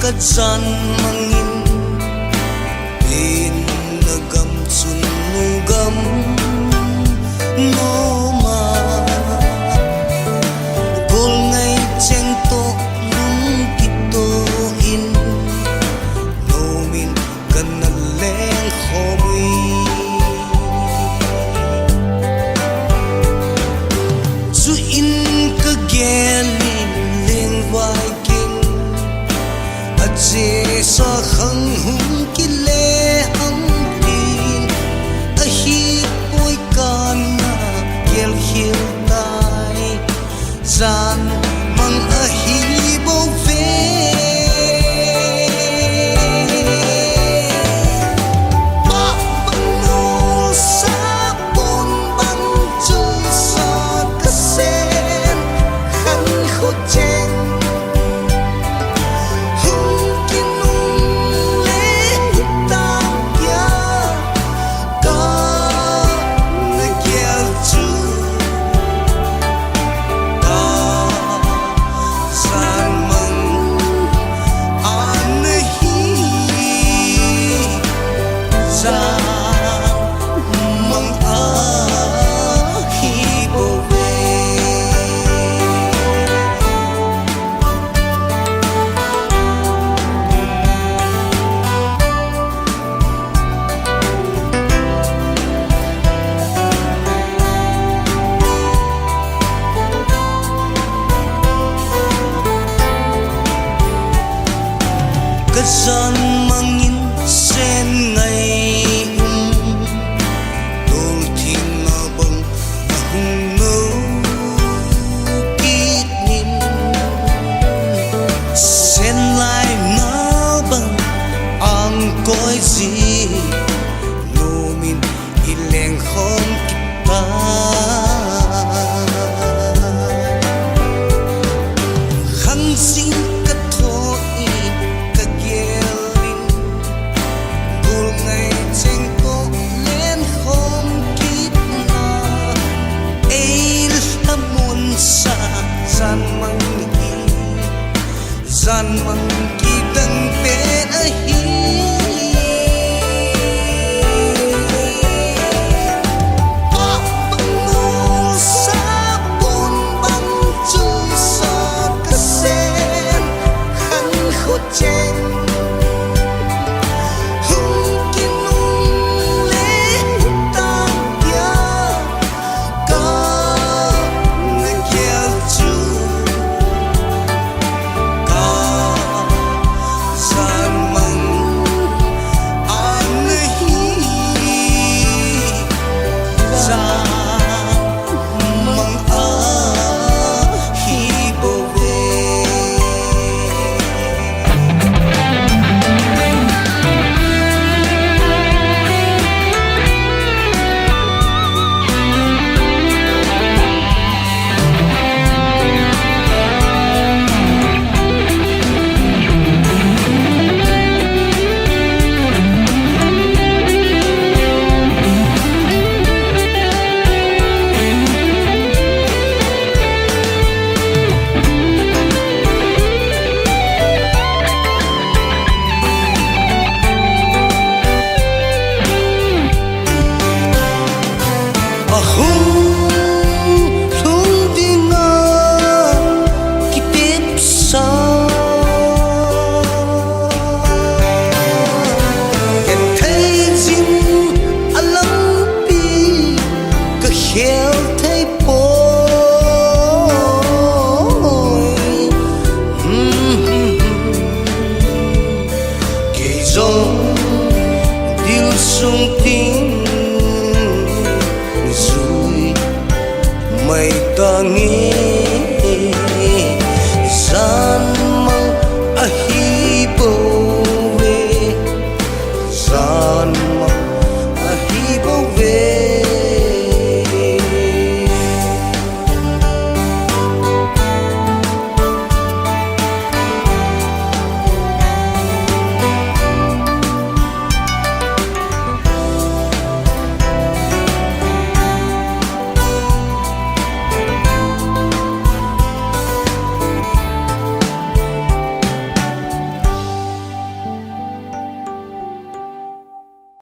kadyan mangin pinagam sunugam no ma gol ngay cheng to lung kito in no min kanaleng homi su in ka gelin leng vai chế sa khăng hung kile ang tin a hi poi kana gel hil nai zan mang a hi bo ve pa no sa bon bang chu sa ka sen khăn khô chen kadyan mangin sen ngay dol thiên na bang ahung no kit nin sen lai na bang ang koi gì no min ileng hom kita khăn xin zan mang ki dang pen a hi pa no sa bon bang chu sa ka sen khăn khô chen sung tiếng rồi mây ta nghĩ